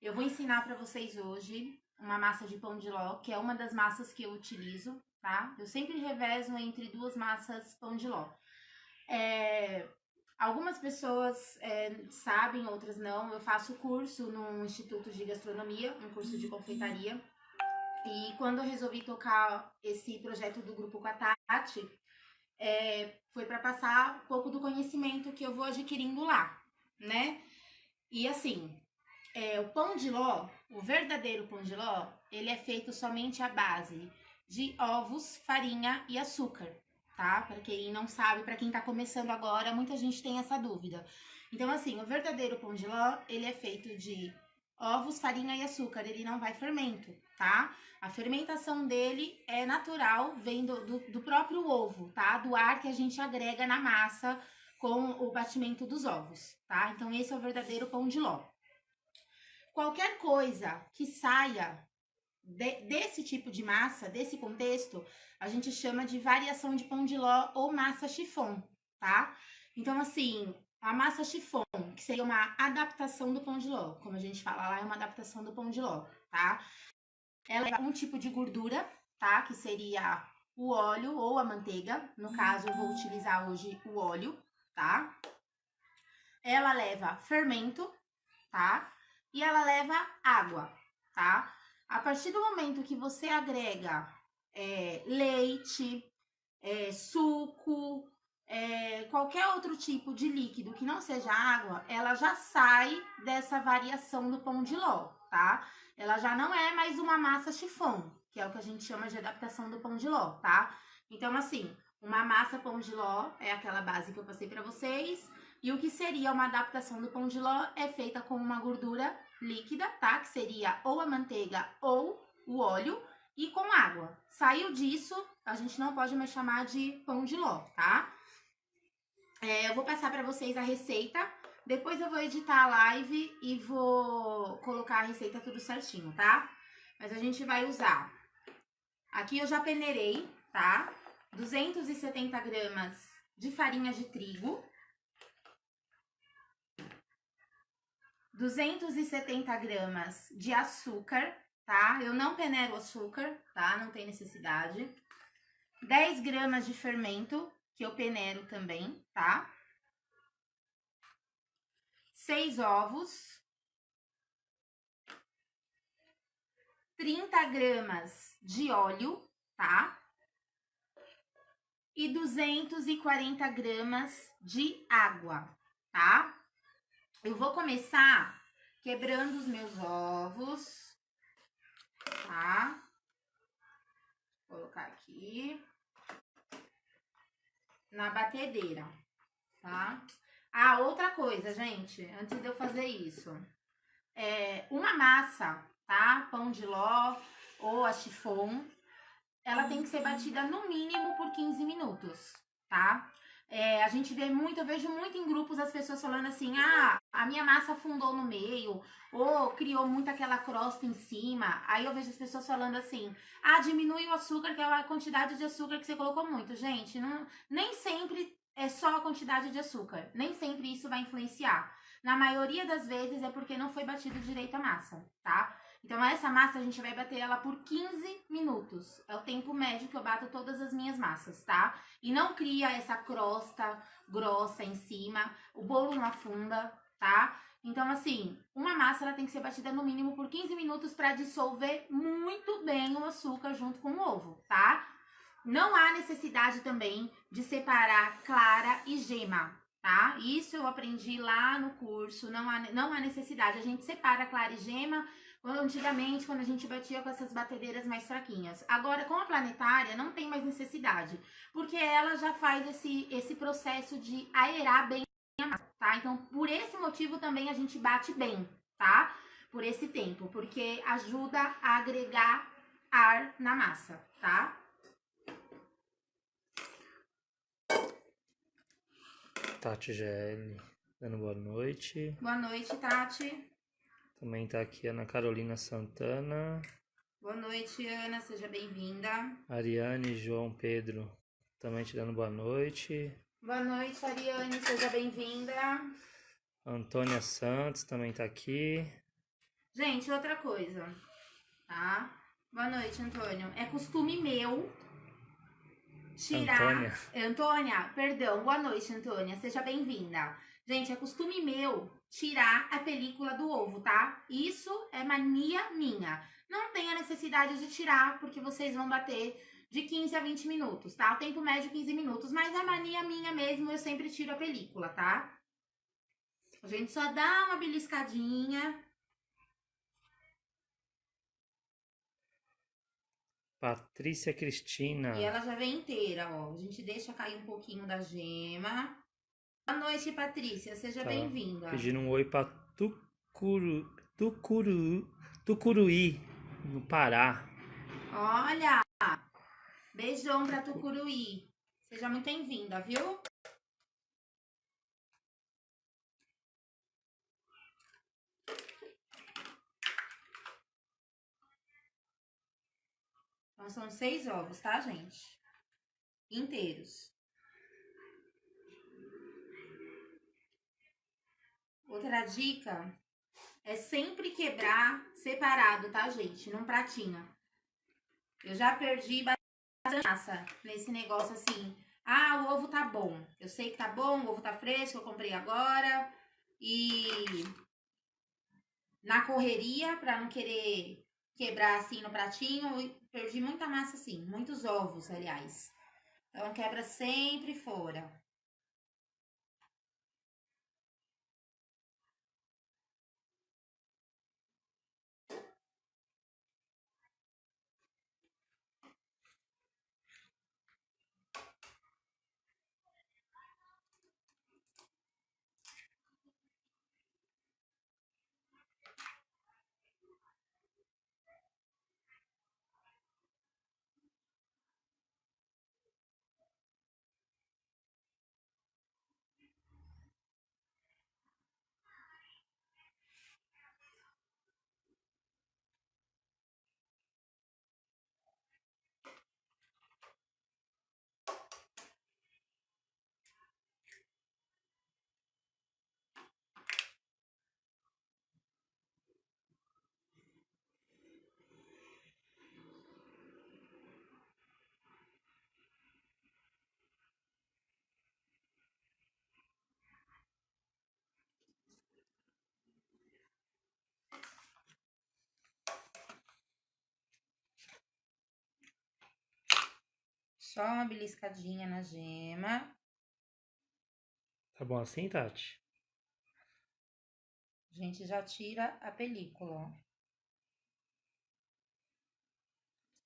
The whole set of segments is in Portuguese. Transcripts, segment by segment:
Eu vou ensinar para vocês hoje uma massa de pão de ló, que é uma das massas que eu utilizo, tá? Eu sempre revezo entre duas massas pão de ló. Algumas pessoas sabem, outras não. Eu faço curso no Instituto de Gastronomia, um curso de confeitaria. E quando eu resolvi tocar esse projeto do grupo com a Tati, foi para passar um pouco do conhecimento que eu vou adquirindo lá, né? E assim, o pão de ló, o verdadeiro pão de ló, ele é feito somente à base de ovos, farinha e açúcar, tá? Para quem não sabe, para quem tá começando agora, muita gente tem essa dúvida. Então, assim, o verdadeiro pão de ló, ele é feito de ovos, farinha e açúcar, ele não vai fermento, tá? A fermentação dele é natural, vem do próprio ovo, tá? Do ar que a gente agrega na massa com o batimento dos ovos, tá? Então, esse é o verdadeiro pão de ló. Qualquer coisa que saia desse tipo de massa, desse contexto, a gente chama de variação de pão de ló ou massa chiffon, tá? Então, assim, a massa chiffon, que seria uma adaptação do pão de ló, como a gente fala lá, é uma adaptação do pão de ló, tá? Ela é um tipo de gordura, tá? Que seria o óleo ou a manteiga. No caso, eu vou utilizar hoje o óleo, tá? Ela leva fermento, tá? E ela leva água, tá? A partir do momento que você agrega leite, suco, qualquer outro tipo de líquido que não seja água, ela já sai dessa variação do pão de ló, tá? Ela já não é mais uma massa chiffon, que é o que a gente chama de adaptação do pão de ló, tá? Então, assim, uma massa pão de ló é aquela base que eu passei pra vocês. E o que seria uma adaptação do pão de ló é feita com uma gordura líquida, tá? Que seria ou a manteiga ou o óleo e com água. Saiu disso, a gente não pode mais chamar de pão de ló, tá? Eu vou passar para vocês a receita. Depois eu vou editar a live e vou colocar a receita tudo certinho, tá? Mas a gente vai usar. Aqui eu já peneirei, tá? 270 gramas de farinha de trigo. 270 gramas de açúcar, tá? Eu não peneiro açúcar, tá? Não tem necessidade. 10 gramas de fermento, que eu peneiro também, tá? 6 ovos. 30 gramas de óleo, tá? E 240 gramas de água, tá? Eu vou começar quebrando os meus ovos, tá? Vou colocar aqui na batedeira, tá? Ah, outra coisa, gente, antes de eu fazer isso. Uma massa, tá? Pão de ló ou a chiffon, ela tem que ser batida no mínimo por 15 minutos, tá? A gente vê muito, eu vejo muito em grupos as pessoas falando assim, a minha massa afundou no meio, ou criou muito aquela crosta em cima. Aí eu vejo as pessoas falando assim, diminui o açúcar, que é a quantidade de açúcar que você colocou muito. Gente, nem sempre é só a quantidade de açúcar, nem sempre isso vai influenciar. Na maioria das vezes é porque não foi batido direito a massa, tá? Então, essa massa a gente vai bater ela por 15 minutos. É o tempo médio que eu bato todas as minhas massas, tá? E não cria essa crosta grossa em cima, o bolo não afunda, tá? Então, assim, uma massa ela tem que ser batida no mínimo por 15 minutos para dissolver muito bem o açúcar junto com o ovo, tá? Não há necessidade também de separar clara e gema, tá? Isso eu aprendi lá no curso, não há necessidade. A gente separa clara e gema antigamente, quando a gente batia com essas batedeiras mais fraquinhas. Agora, com a planetária, não tem mais necessidade, porque ela já faz esse processo de aerar bem a massa, tá? Então, por esse motivo também a gente bate bem, tá? Por esse tempo, porque ajuda a agregar ar na massa, tá? Tati GL, dando boa noite. Boa noite, Tati. Também tá aqui Ana Carolina Santana. Boa noite, Ana, seja bem-vinda. Ariane João Pedro, também te dando boa noite. Boa noite, Ariane, seja bem-vinda. Antônia Santos também tá aqui. Gente, outra coisa, tá? Boa noite, Antônio. É costume meu tirar... Antônia, perdão. Boa noite, Antônia. Seja bem-vinda. Gente, é costume meu tirar a película do ovo, tá? Isso é mania minha. Não tem a necessidade de tirar, porque vocês vão bater de 15 a 20 minutos, tá? O tempo médio 15 minutos, mas é mania minha mesmo, eu sempre tiro a película, tá? A gente só dá uma beliscadinha. Patrícia Cristina. E ela já vem inteira, ó. A gente deixa cair um pouquinho da gema. Boa noite, Patrícia. Seja bem-vinda. Pedindo um oi pra Tucuruí, no Pará. Olha! Beijão pra Tucuruí. Seja muito bem-vinda, viu? Então, são 6 ovos, tá, gente? Inteiros. Outra dica é sempre quebrar separado, tá, gente? Num pratinho. Eu já perdi bastante massa nesse negócio assim. Ah, o ovo tá bom. Eu sei que tá bom, o ovo tá fresco, eu comprei agora. E na correria, pra não querer quebrar assim no pratinho, eu perdi muita massa assim. Muitos ovos, aliás. Então, quebra sempre fora. Só uma beliscadinha na gema. Tá bom assim, Tati? A gente já tira a película, ó.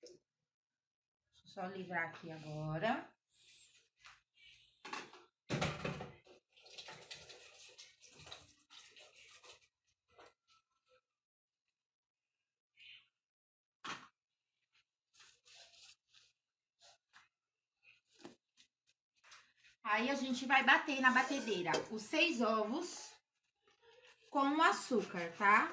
Deixa eu só livrar aqui agora. Aí a gente vai bater na batedeira os 6 ovos com o açúcar, tá?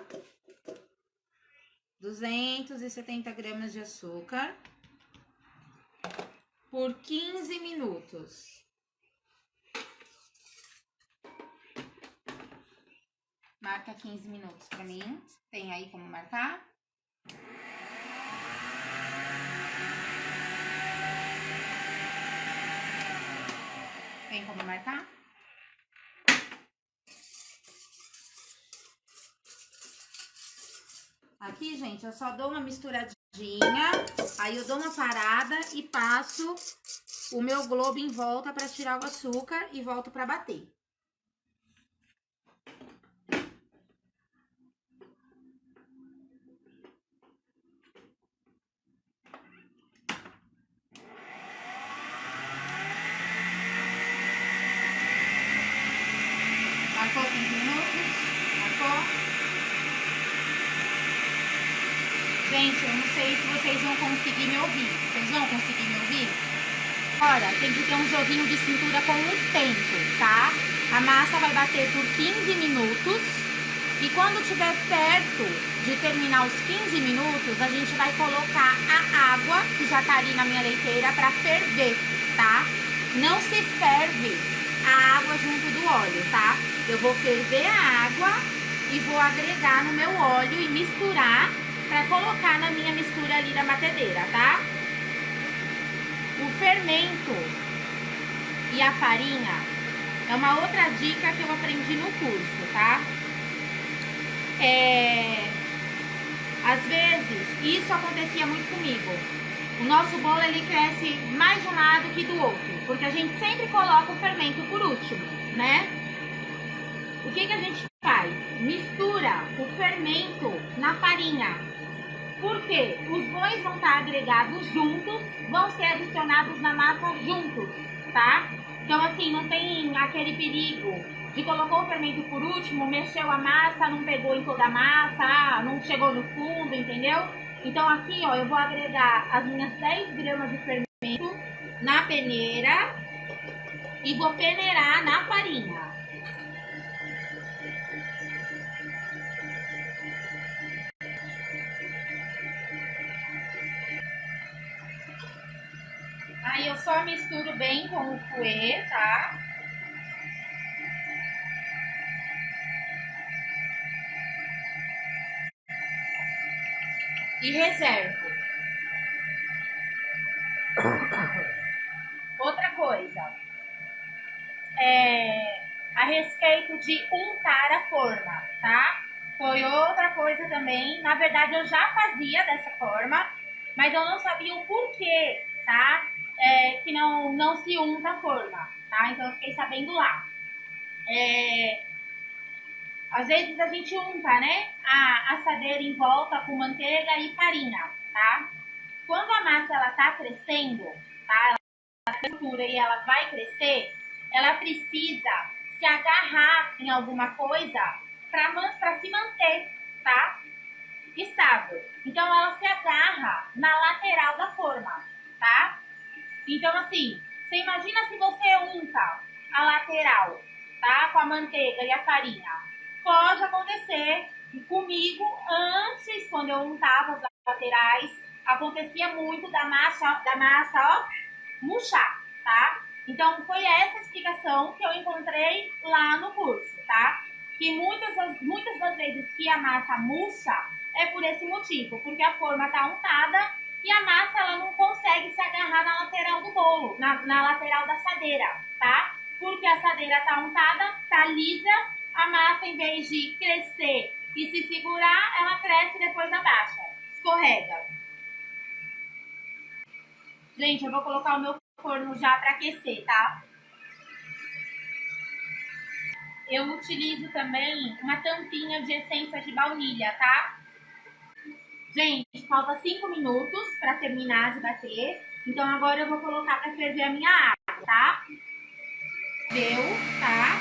270 gramas de açúcar por 15 minutos. Marca 15 minutos pra mim. Tem aí como marcar? Tem como marcar? Aqui, gente, eu só dou uma misturadinha, aí eu dou uma parada e passo o meu globo em volta pra tirar o açúcar e volto pra bater. Marcou 15 minutos? Marcou? Gente, eu não sei se vocês vão conseguir me ouvir. Vocês vão conseguir me ouvir? Agora, tem que ter um joguinho de cintura com o tempo, tá? A massa vai bater por 15 minutos. E quando estiver perto de terminar os 15 minutos, a gente vai colocar a água, que já tá ali na minha leiteira, pra ferver, tá? Não se ferve a água junto do óleo, tá? eu vou ferver a água e vou agregar no meu óleo e misturar para colocar na minha mistura ali da batedeira, tá? O fermento e a farinha é uma outra dica que eu aprendi no curso, tá? Às vezes, isso acontecia muito comigo. O nosso bolo, ele cresce mais de um lado que do outro, porque a gente sempre coloca o fermento por último, né? O que a gente faz? Mistura o fermento na farinha. Por quê? Os dois vão estar agregados juntos, vão ser adicionados na massa juntos, tá? Então, assim, não tem aquele perigo de colocou o fermento por último, mexeu a massa, não pegou em toda a massa, não chegou no fundo, entendeu? Então, aqui, ó, eu vou agregar as minhas 10 gramas de fermento na peneira e vou peneirar na farinha. Aí eu só misturo bem com o fouet, tá? E reservo. Outra coisa, a respeito de untar a forma, tá? Foi outra coisa também. Na verdade, eu já fazia dessa forma, mas eu não sabia o porquê, tá? Que não se unta a forma, tá? Então eu fiquei sabendo lá. Às vezes a gente unta, né? A assadeira em volta com manteiga e farinha, tá? Quando a massa ela tá crescendo, tá? Ela tá crescendo e ela vai crescer, ela precisa se agarrar em alguma coisa para se manter, tá? Estável. Então ela se agarra na lateral da forma, tá? Então assim, você imagina se você unta a lateral, tá? Com a manteiga e a farinha. Pode acontecer comigo antes, quando eu untava as laterais, acontecia muito da massa, ó, murchar, tá? Então foi essa explicação que eu encontrei lá no curso, tá? Que muitas das vezes que a massa murcha é por esse motivo, porque a forma tá untada e a massa ela não consegue se agarrar na lateral do bolo, na lateral da assadeira, tá? Porque a assadeira tá untada, tá lisa, a massa em vez de crescer e se segurar, ela cresce e depois abaixa, escorrega. Gente, eu vou colocar o meu forno já para aquecer, tá? Eu utilizo também uma tampinha de essência de baunilha, tá? Gente, falta 5 minutos para terminar de bater. Então agora eu vou colocar para ferver a minha água, tá? Deu, tá?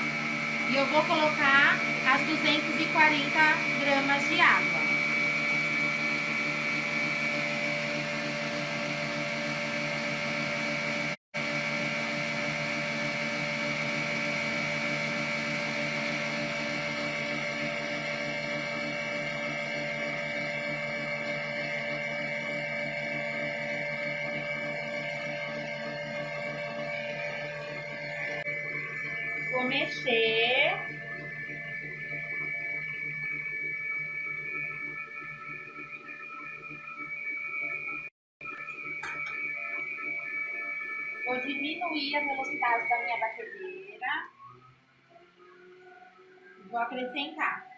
E eu vou colocar as 240 gramas de água. Vou mexer. Vou diminuir a velocidade da minha batedeira. Vou acrescentar.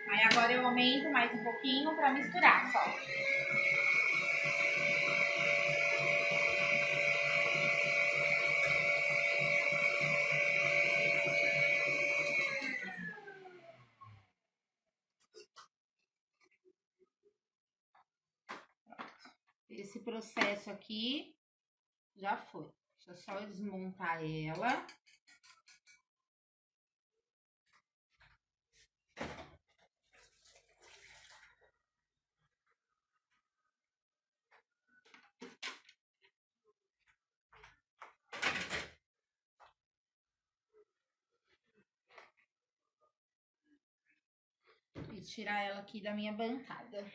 Aí agora eu aumento mais um pouquinho para misturar só. Esse processo aqui já foi. Deixa eu só desmontar ela. Preciso tirar ela aqui da minha bancada.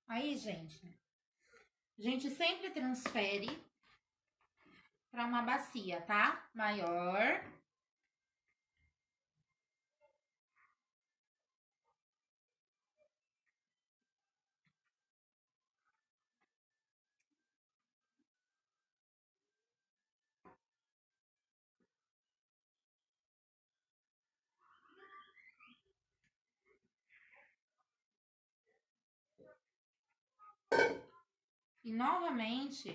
Aí, gente, a gente sempre transfere para uma bacia, tá? Maior. E novamente,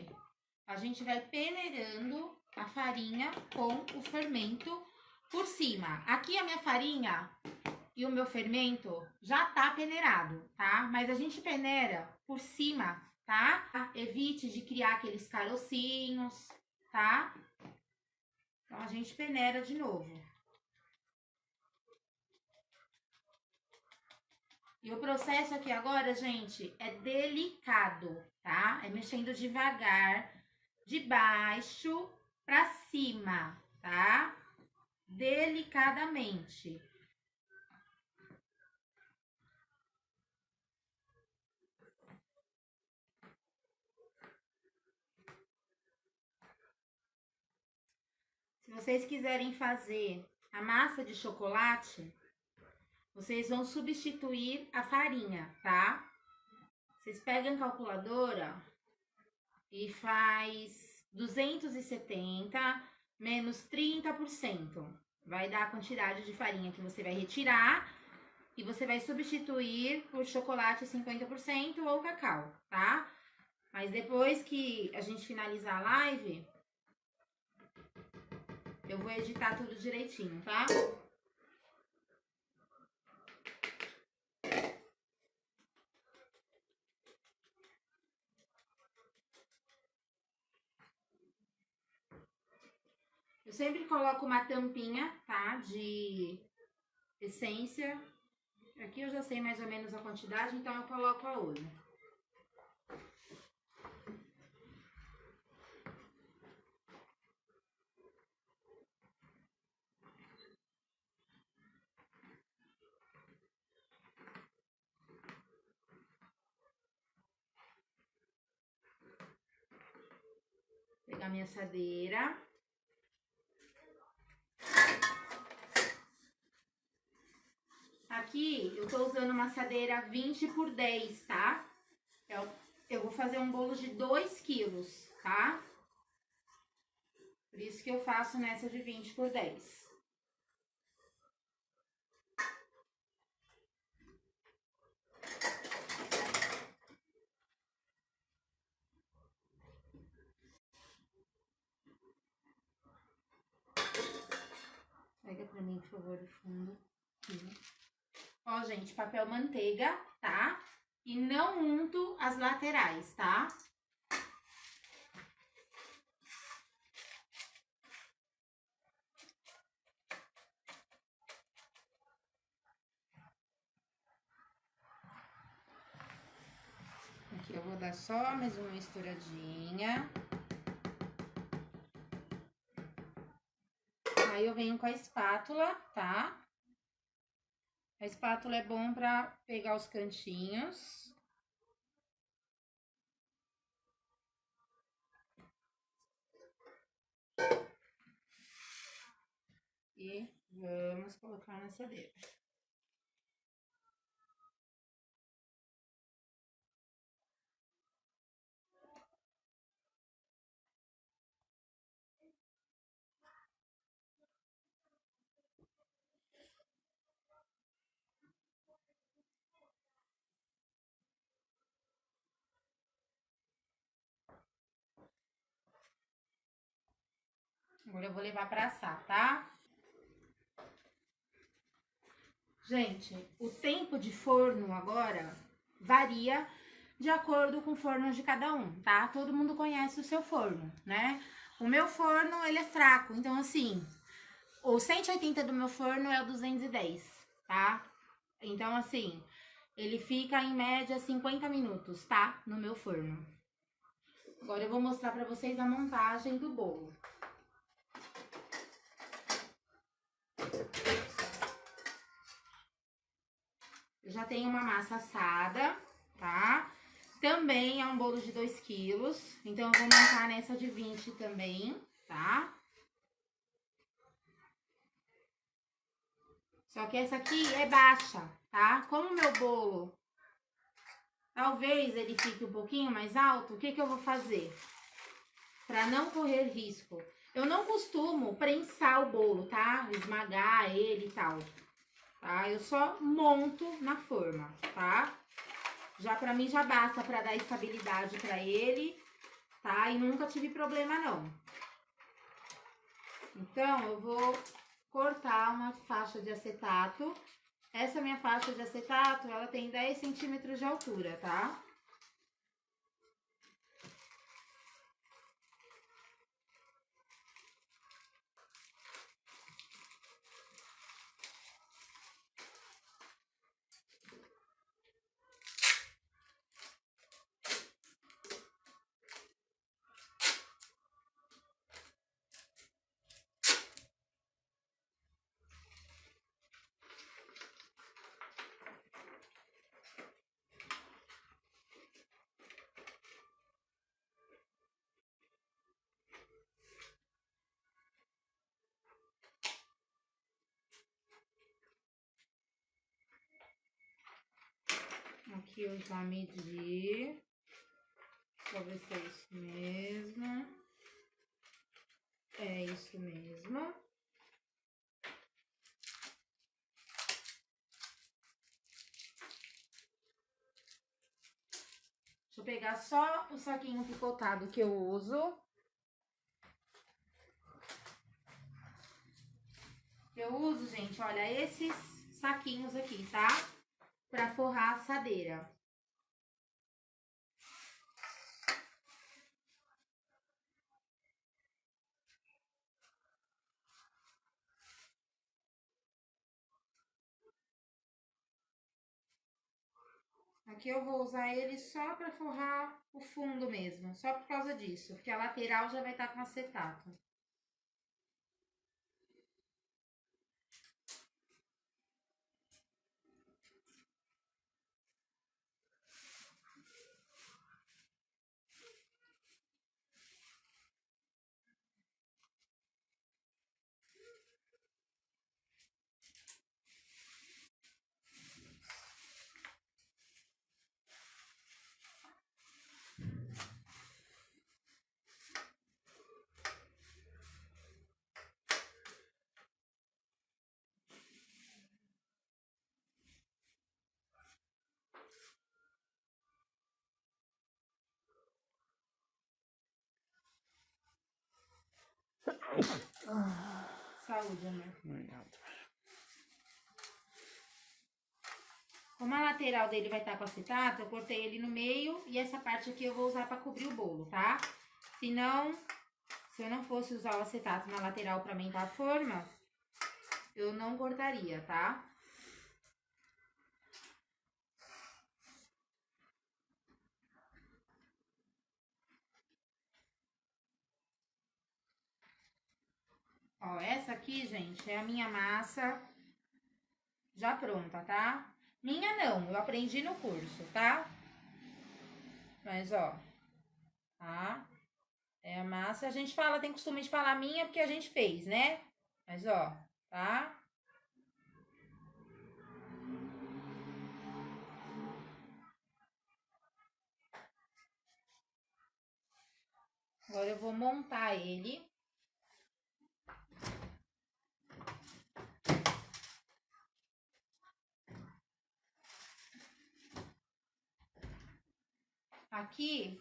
a gente vai peneirando a farinha com o fermento por cima. Aqui a minha farinha e o meu fermento já tá peneirado, tá? Mas a gente peneira por cima, tá? Evite de criar aqueles carocinhos, tá? Então, a gente peneira de novo. E o processo aqui agora, gente, é delicado, tá? É mexendo devagar, de baixo pra cima, tá? Delicadamente. Se vocês quiserem fazer a massa de chocolate, vocês vão substituir a farinha, tá? Vocês pegam a calculadora e faz 270 menos 30%. Vai dar a quantidade de farinha que você vai retirar e você vai substituir por chocolate 50% ou cacau, tá? Mas depois que a gente finalizar a live, eu vou editar tudo direitinho, tá? Eu sempre coloco uma tampinha, tá? De essência. Aqui eu já sei mais ou menos a quantidade, então eu coloco a outra. Vou pegar minha assadeira. Aqui eu tô usando uma assadeira 20 por 10, tá? Eu vou fazer um bolo de 2 quilos, tá? Por isso que eu faço nessa de 20 por 10. Pega pra mim, por favor, o fundo. Aqui. Ó, gente, papel manteiga, tá? E não unto as laterais, tá? Aqui eu vou dar só mais uma misturadinha. Aí eu venho com a espátula, tá? A espátula é bom pra pegar os cantinhos. E vamos colocar na assadeira. Agora eu vou levar pra assar, tá? Gente, o tempo de forno agora varia de acordo com o forno de cada um, tá? Todo mundo conhece o seu forno, né? O meu forno, ele é fraco, então assim, o 180 do meu forno é o 210, tá? Então, assim, ele fica em média 50 minutos, tá? No meu forno. Agora eu vou mostrar pra vocês a montagem do bolo. Eu já tenho uma massa assada, tá? Também é um bolo de 2 quilos, então eu vou montar nessa de 20 também, tá? Só que essa aqui é baixa, tá? Como o meu bolo, talvez ele fique um pouquinho mais alto, o que que eu vou fazer? Pra não correr risco. Eu não costumo prensar o bolo, tá? Esmagar ele e tal, tá? Eu só monto na forma, tá? Já pra mim já basta pra dar estabilidade pra ele, tá? E nunca tive problema não. Então, eu vou cortar uma faixa de acetato. Essa minha faixa de acetato, ela tem 10 centímetros de altura, tá? Aqui eu já medi. Deixa eu ver se é isso mesmo. É isso mesmo. Deixa eu pegar só o saquinho picotado que eu uso. Eu uso, gente, olha, esses saquinhos aqui, tá? Pra forrar a assadeira. Aqui eu vou usar ele só pra forrar o fundo mesmo, só por causa disso, porque a lateral já vai estar com acetato. Saúde, amor. Como a lateral dele vai estar com acetato, eu cortei ele no meio e essa parte aqui eu vou usar para cobrir o bolo, tá? Se eu não fosse usar o acetato na lateral para aumentar a forma, eu não cortaria, tá? Ó, essa aqui, gente, é a minha massa já pronta, tá? Minha não, eu aprendi no curso, tá? Mas, ó, tá? É a massa, a gente fala, tem costume de falar minha porque a gente fez, né? Mas, ó, tá? Agora eu vou montar ele. Aqui,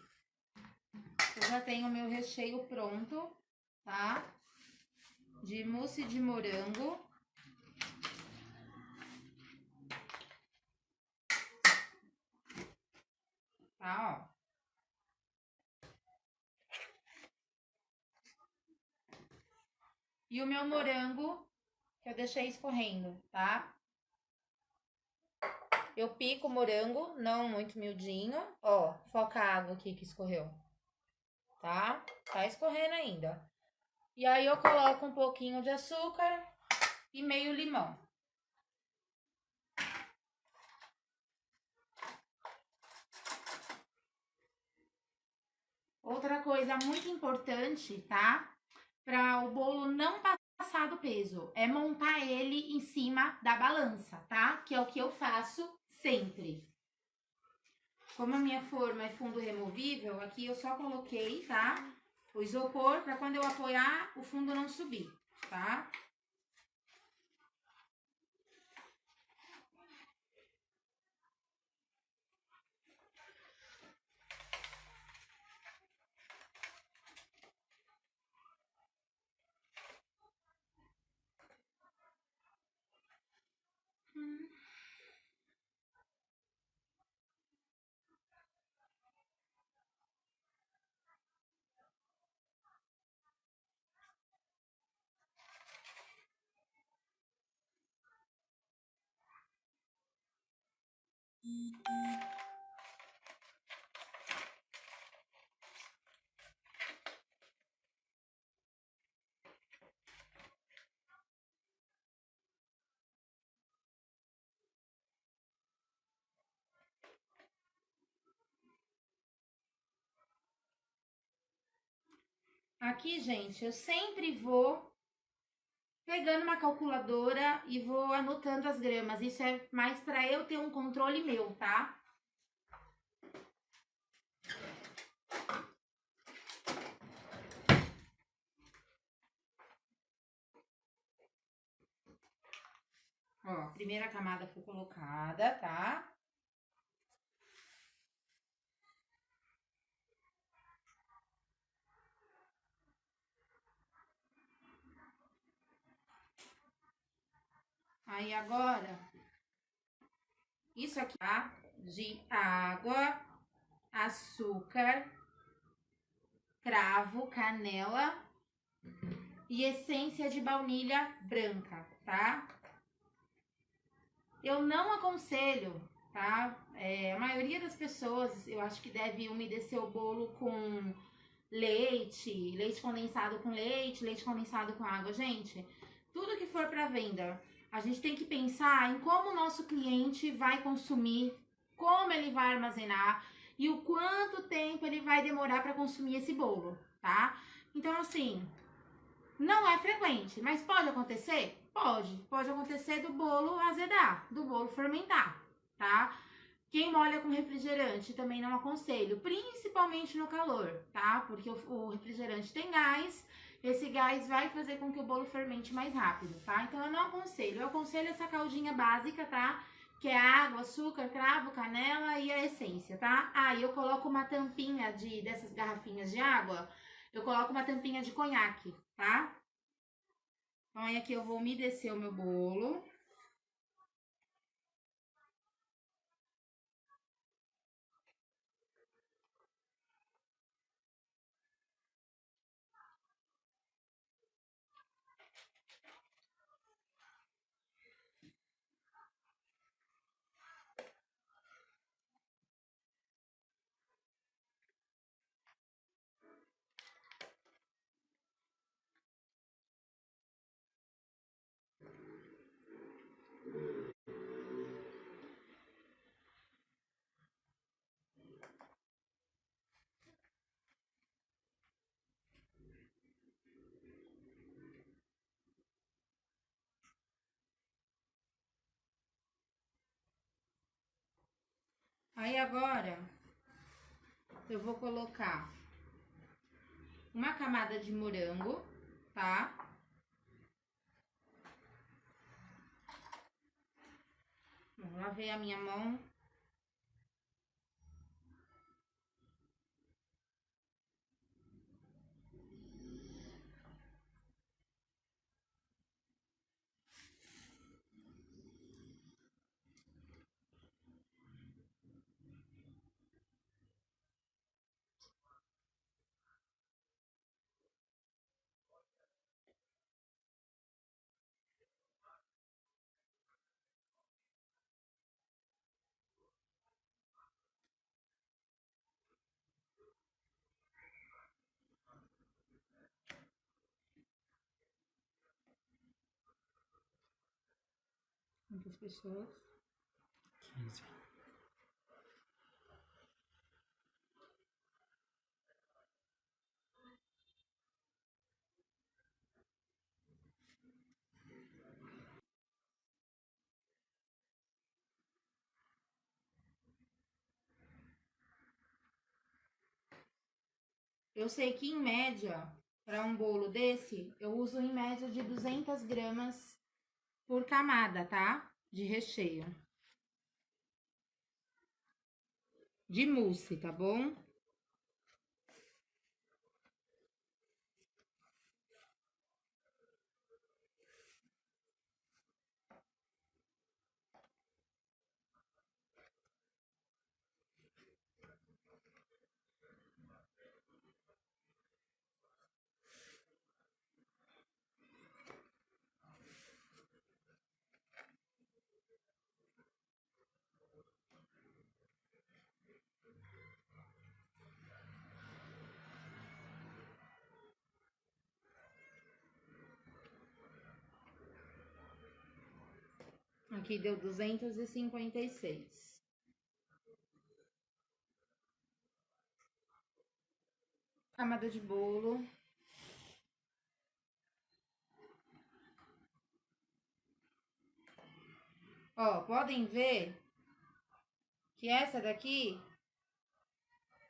eu já tenho o meu recheio pronto, tá? De mousse de morango. Tá, ó. E o meu morango, que eu deixei escorrendo, tá? Eu pico o morango, não muito miudinho. Ó, foca a água aqui que escorreu. Tá? Tá escorrendo ainda. E aí eu coloco um pouquinho de açúcar e meio limão. Outra coisa muito importante, tá? Para o bolo não passar do peso, é montar ele em cima da balança, tá? Que é o que eu faço sempre. Como a minha forma é fundo removível, aqui eu só coloquei, tá? O isopor para quando eu apoiar o fundo não subir, tá? Aqui, gente, eu sempre vou pegando uma calculadora e vou anotando as gramas. Isso é mais para eu ter um controle meu, tá? Ó, a primeira camada foi colocada, tá? Aí agora, isso aqui, tá? De água, açúcar, cravo, canela e essência de baunilha branca, tá? Eu não aconselho, tá? A maioria das pessoas, eu acho que deve umedecer o bolo com leite condensado com leite condensado com água. Gente, tudo que for para venda, a gente tem que pensar em como o nosso cliente vai consumir, como ele vai armazenar e o quanto tempo ele vai demorar para consumir esse bolo, tá? Então, assim, não é frequente, mas pode acontecer? Pode. Pode acontecer do bolo azedar, do bolo fermentar, tá? Quem molha com refrigerante também não aconselho, principalmente no calor, tá? Porque o refrigerante tem gás, esse gás vai fazer com que o bolo fermente mais rápido, tá? Então eu não aconselho, eu aconselho essa caldinha básica, tá? Que é água, açúcar, cravo, canela e a essência, tá? Aí eu coloco uma tampinha dessas garrafinhas de água, eu coloco uma tampinha de conhaque, tá? Então aí aqui eu vou umedecer o meu bolo. Aí agora eu vou colocar uma camada de morango, tá? Bom, lavei a minha mão. Quantas pessoas? 15. Eu sei que, em média, para um bolo desse, eu uso em média de 200 gramas por camada, tá? De recheio. De mousse, tá bom? Aqui deu 256. Camada de bolo. Ó, podem ver que essa daqui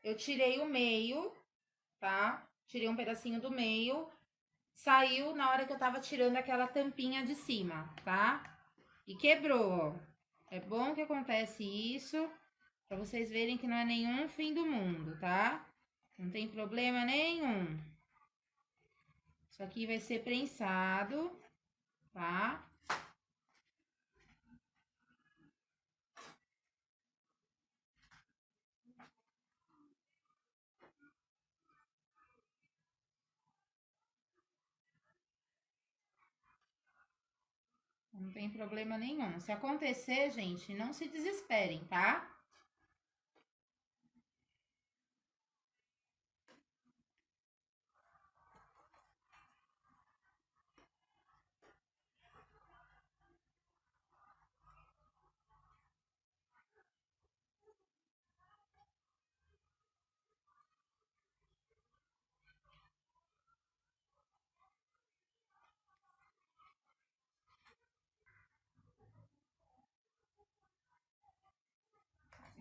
eu tirei o meio, tá? Tirei um pedacinho do meio. Saiu na hora que eu tava tirando aquela tampinha de cima, tá? E quebrou, ó. É bom que acontece isso, pra vocês verem que não é nenhum fim do mundo, tá? Não tem problema nenhum. Isso aqui vai ser prensado, tá? Não tem problema nenhum. Se acontecer, gente, não se desesperem, tá?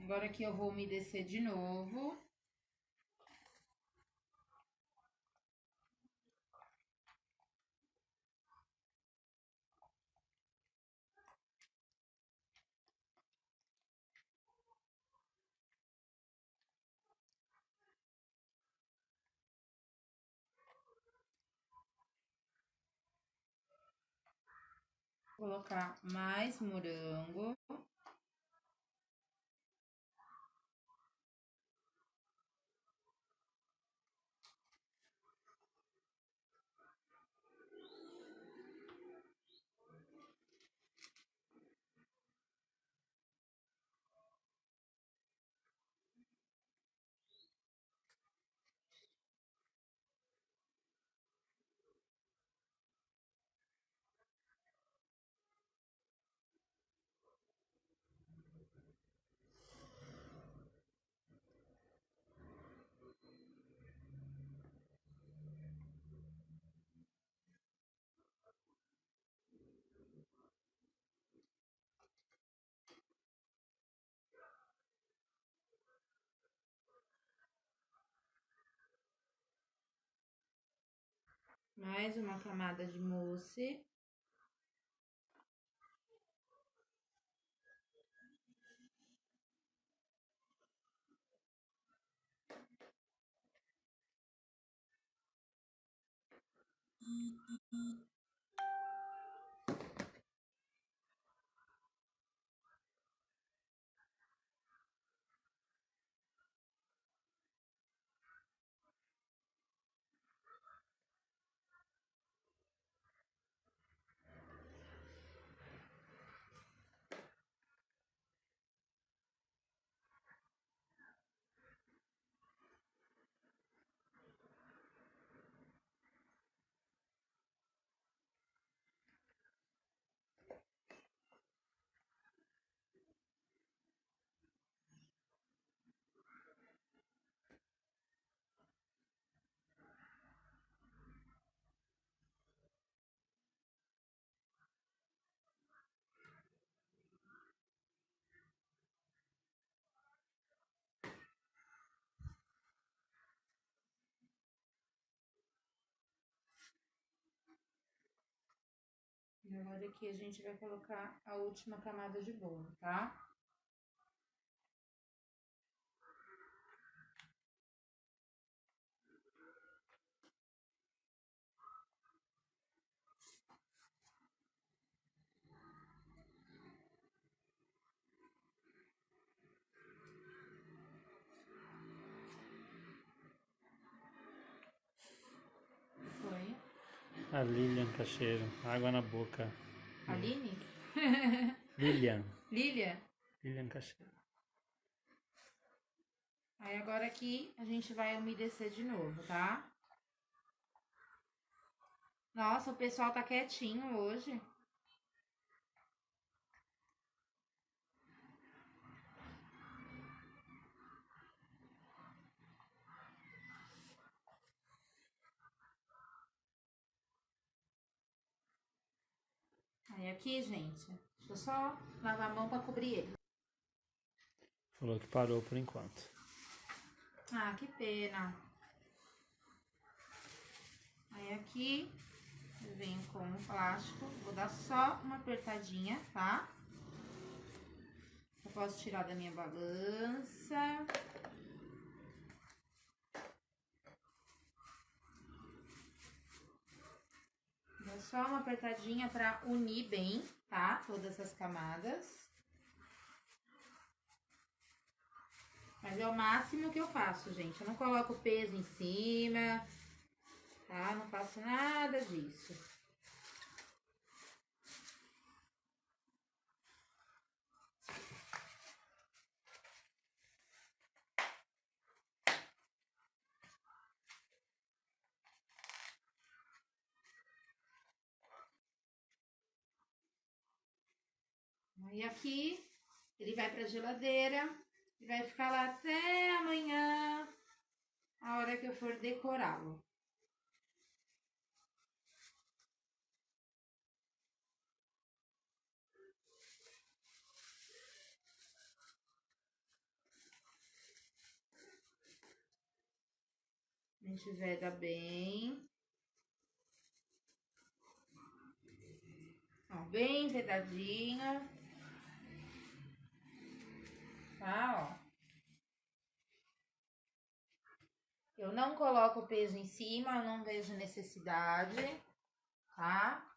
Agora que eu vou umedecer de novo. Vou colocar mais morango. Mais uma camada de mousse. Agora aqui a gente vai colocar a última camada de bolo, tá? Foi. A Lilian Cacheiro, água na boca. Aline? Lilian. Lilia? Lilian Cacheiro. Aí agora aqui a gente vai umedecer de novo, tá? Nossa, o pessoal tá quietinho hoje. Aí aqui, gente, deixa eu só lavar a mão pra cobrir ele. Falou que parou por enquanto. Ah, que pena. Aí aqui eu venho com o plástico, vou dar só uma apertadinha, tá? Eu posso tirar da minha balança. Dá só uma apertadinha pra unir bem, tá? Todas essas camadas. Mas é o máximo que eu faço, gente. Eu não coloco peso em cima, tá? Não faço nada disso. E aqui, ele vai pra geladeira e vai ficar lá até amanhã, a hora que eu for decorá-lo. A gente veda bem. Ó, bem vedadinha. Tá, ó. Eu não coloco o peso em cima, eu não vejo necessidade, tá?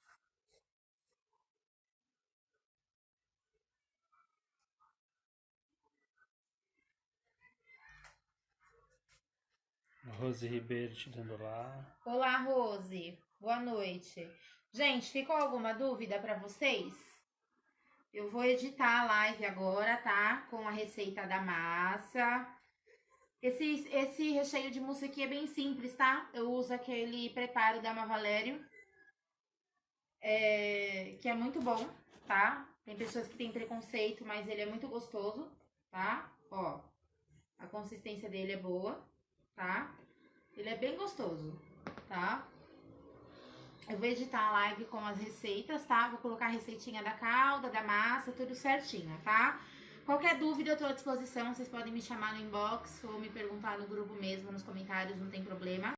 Rose Ribeiro te dando lá. Olá, Rose. Boa noite. Gente, ficou alguma dúvida para vocês? Eu vou editar a live agora, tá? Com a receita da massa. Esse recheio de mousse aqui é bem simples, tá? Eu uso aquele preparo da Mavalério, que é muito bom, tá? Tem pessoas que têm preconceito, mas ele é muito gostoso, tá? Ó, a consistência dele é boa, tá? Ele é bem gostoso, tá? Eu vou editar a live com as receitas, tá? Vou colocar a receitinha da calda, da massa, tudo certinho, tá? Qualquer dúvida eu tô à disposição, vocês podem me chamar no inbox ou me perguntar no grupo mesmo, nos comentários, não tem problema.